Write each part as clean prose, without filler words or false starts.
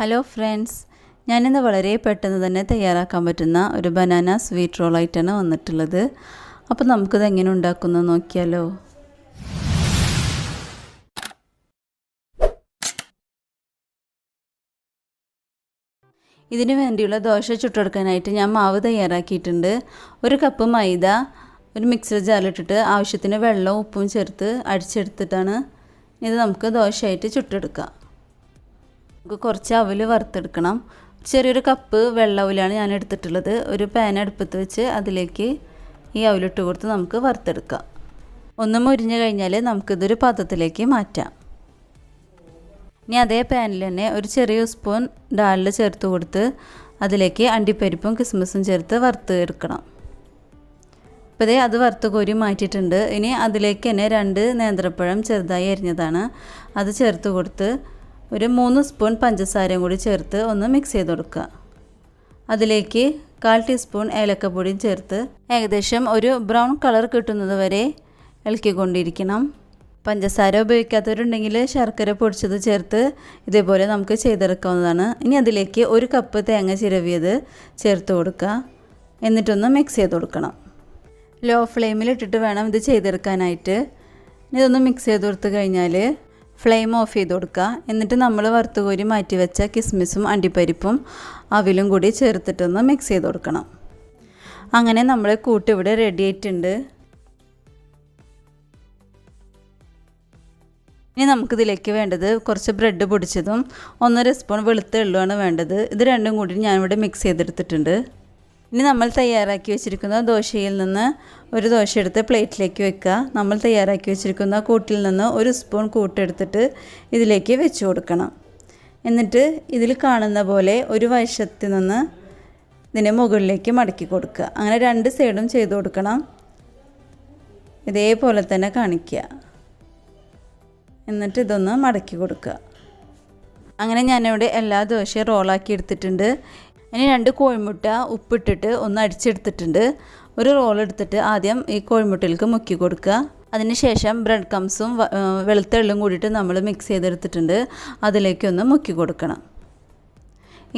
Hello friends, ഞാനിന്ന് വളരെ പെട്ടെന്ന് തന്നെ തയ്യാറാക്കാൻ പറ്റുന്ന ഒരു ബനാന സ്വീറ്റ് റോളായിട്ടാണ് വന്നിട്ടുള്ളത്. അപ്പോൾ നമുക്കിത് എങ്ങനെ ഉണ്ടാക്കുന്നത് നോക്കിയാലോ. ഇതിന് വേണ്ടിയുള്ള ദോശ ചുട്ടെടുക്കാനായിട്ട് ഞാൻ മാവ് തയ്യാറാക്കിയിട്ടുണ്ട്. 1 കപ്പ് മൈദ ഒരു മിക്സർ ജാറിലിട്ടിട്ട് ആവശ്യത്തിന് വെള്ളവും ഉപ്പും ചേർത്ത് അടിച്ചെടുത്തിട്ടാണ് ഇത് നമുക്ക് ദോശയായിട്ട് ചുട്ടെടുക്കാം. നമുക്ക് കുറച്ച് അവൽ വറുത്തെടുക്കണം. ചെറിയൊരു കപ്പ് വെള്ള അവലാണ് ഞാൻ എടുത്തിട്ടുള്ളത്. ഒരു പാൻ അടുപ്പത്ത് വെച്ച് അതിലേക്ക് ഈ അവലിട്ട് കൊടുത്ത് നമുക്ക് വറുത്തെടുക്കാം. ഒന്ന് മുരിഞ്ഞ് കഴിഞ്ഞാൽ നമുക്കിതൊരു പാത്രത്തിലേക്ക് മാറ്റാം. ഇനി അതേ പാനിൽ തന്നെ ഒരു ചെറിയ സ്പൂൺ ഡാൽ ചേർത്ത് കൊടുത്ത് അതിലേക്ക് അണ്ടിപ്പരിപ്പും കിസ്മിസും ചേർത്ത് വറുത്ത് എടുക്കണം. ഇപ്പോൾ അത് വറുത്ത് കോരി മാറ്റിയിട്ടുണ്ട്. ഇനി അതിലേക്ക് തന്നെ 2 നേന്ത്രപ്പഴം ചെറുതായി അരിഞ്ഞതാണ് അത് ചേർത്ത് കൊടുത്ത് ഒരു 3 സ്പൂൺ പഞ്ചസാരയും കൂടി ചേർത്ത് ഒന്ന് മിക്സ് ചെയ്ത് കൊടുക്കുക. അതിലേക്ക് 1/4 ടീസ്പൂൺ ഏലക്കപ്പൊടിയും ചേർത്ത് ഏകദേശം ഒരു ബ്രൗൺ കളർ കിട്ടുന്നത് വരെ ഇളക്കിക്കൊണ്ടിരിക്കണം. പഞ്ചസാര ഉപയോഗിക്കാത്തവരുണ്ടെങ്കിൽ ശർക്കര പൊടിച്ചത് ചേർത്ത് ഇതേപോലെ നമുക്ക് ചെയ്തെടുക്കാവുന്നതാണ്. ഇനി അതിലേക്ക് 1 കപ്പ് തേങ്ങ ചിരവിയത് ചേർത്ത് കൊടുക്കുക. എന്നിട്ടൊന്ന് മിക്സ് ചെയ്ത് കൊടുക്കണം. ലോ ഫ്ലെയിമിലിട്ടിട്ട് വേണം ഇത് ചെയ്തെടുക്കാനായിട്ട്. ഇതൊന്ന് മിക്സ് ചെയ്ത് കൊടുത്ത് കഴിഞ്ഞാൽ ഫ്ലെയിം ഓഫ് ചെയ്ത് കൊടുക്കുക. എന്നിട്ട് നമ്മൾ വറുത്ത് കോരി മാറ്റി വെച്ച കിസ്മിസും അണ്ടിപ്പരിപ്പും അവിലും കൂടി ചേർത്തിട്ടൊന്ന് മിക്സ് ചെയ്ത് കൊടുക്കണം. അങ്ങനെ നമ്മുടെ കൂട്ട് ഇവിടെ റെഡി ആയിട്ടുണ്ട്. ഇനി നമുക്കിതിലേക്ക് വേണ്ടത് കുറച്ച് ബ്രെഡ് പൊടിച്ചതും 1.5 സ്പൂൺ വെളുത്ത എള്ളുമാണ് വേണ്ടത്. ഇത് രണ്ടും കൂടി ഞാനിവിടെ മിക്സ് ചെയ്തെടുത്തിട്ടുണ്ട്. ഇനി നമ്മൾ തയ്യാറാക്കി വെച്ചിരിക്കുന്ന ദോശയിൽ നിന്ന് ഒരു ദോശ എടുത്ത് പ്ലേറ്റിലേക്ക് വെക്കുക. നമ്മൾ തയ്യാറാക്കി വെച്ചിരിക്കുന്ന കൂട്ടിൽ നിന്ന് 1 സ്പൂൺ കൂട്ടെടുത്തിട്ട് ഇതിലേക്ക് വെച്ച് കൊടുക്കണം. എന്നിട്ട് ഇതിൽ കാണുന്ന പോലെ ഒരു വശത്ത് നിന്ന് ഇതിനെ മുകളിലേക്ക് മടക്കി കൊടുക്കുക. അങ്ങനെ 2 സൈഡും ചെയ്ത് കൊടുക്കണം. ഇതേപോലെ തന്നെ കാണിക്കുക. എന്നിട്ട് ഇതൊന്ന് മടക്കി കൊടുക്കുക. അങ്ങനെ ഞാനിവിടെ എല്ലാ ദോശയും റോളാക്കി എടുത്തിട്ടുണ്ട്. ഇനി 2 കോഴിമുട്ട ഉപ്പിട്ടിട്ട് ഒന്ന് അടിച്ചെടുത്തിട്ടുണ്ട്. ഒരു റോൾ എടുത്തിട്ട് ആദ്യം ഈ കോഴിമുട്ടയിലേക്ക് മുക്കി കൊടുക്കുക. അതിനുശേഷം ബ്രെഡ് ക്രംസും വെളുത്ത എള്ളും കൂടിയിട്ട് നമ്മൾ മിക്സ് ചെയ്തെടുത്തിട്ടുണ്ട്. അതിലേക്കൊന്ന് മുക്കി കൊടുക്കണം.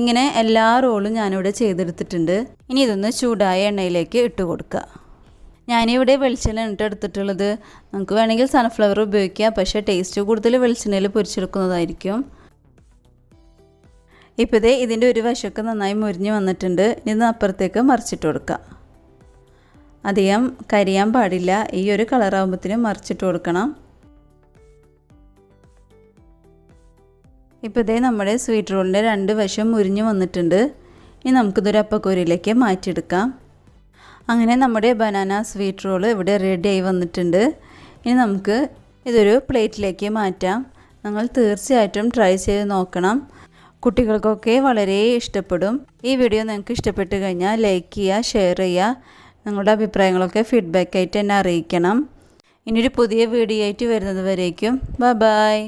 ഇങ്ങനെ എല്ലാ റോളും ഞാനിവിടെ ചെയ്തെടുത്തിട്ടുണ്ട്. ഇനി ഇതൊന്ന് ചൂടായ എണ്ണയിലേക്ക് ഇട്ട് കൊടുക്കുക. ഞാനിവിടെ വെളിച്ചെണ്ണ എടുത്തിട്ടുള്ളത്. നമുക്ക് വേണമെങ്കിൽ സൺഫ്ലവർ ഉപയോഗിക്കാം, പക്ഷേ ടേസ്റ്റ് കൂടുതൽ വെളിച്ചെണ്ണയിൽ പൊരിച്ചെടുക്കുന്നതായിരിക്കും. ഇപ്പോൾ ഇതിൻ്റെ ഒരു വശമൊക്കെ നന്നായി മുരിഞ്ഞ് വന്നിട്ടുണ്ട്. ഇത് അപ്പുറത്തേക്ക് മറിച്ചിട്ട് കൊടുക്കുക. അധികം കരിയാൻ പാടില്ല. ഈ ഒരു കളറാകുമ്പോഴത്തേനും മറിച്ചിട്ട് കൊടുക്കണം. ഇപ്പോൾ നമ്മുടെ സ്വീറ്റ് റോളിൻ്റെ 2 വശം മുരിഞ്ഞ് വന്നിട്ടുണ്ട്. ഇനി നമുക്കിതൊരു അപ്പക്കൂരയിലേക്ക് മാറ്റിയെടുക്കാം. അങ്ങനെ നമ്മുടെ ബനാന സ്വീറ്റ് റോൾ ഇവിടെ റെഡിയായി വന്നിട്ടുണ്ട്. ഇനി നമുക്ക് ഇതൊരു പ്ലേറ്റിലേക്ക് മാറ്റാം. നിങ്ങൾ തീർച്ചയായിട്ടും ട്രൈ ചെയ്ത് നോക്കണം. കുട്ടികൾക്കൊക്കെ വളരെ ഇഷ്ടപ്പെടും. ഈ വീഡിയോ നിങ്ങൾക്ക് ഇഷ്ടപ്പെട്ട് കഴിഞ്ഞാൽ ലൈക്ക് ചെയ്യുക, ഷെയർ ചെയ്യുക. നിങ്ങളുടെ അഭിപ്രായങ്ങളൊക്കെ ഫീഡ്ബാക്കായിട്ട് എന്നെ അറിയിക്കണം. ഇനിയൊരു പുതിയ വീഡിയോ ആയിട്ട് വരുന്നത് വരേക്കും ബൈ.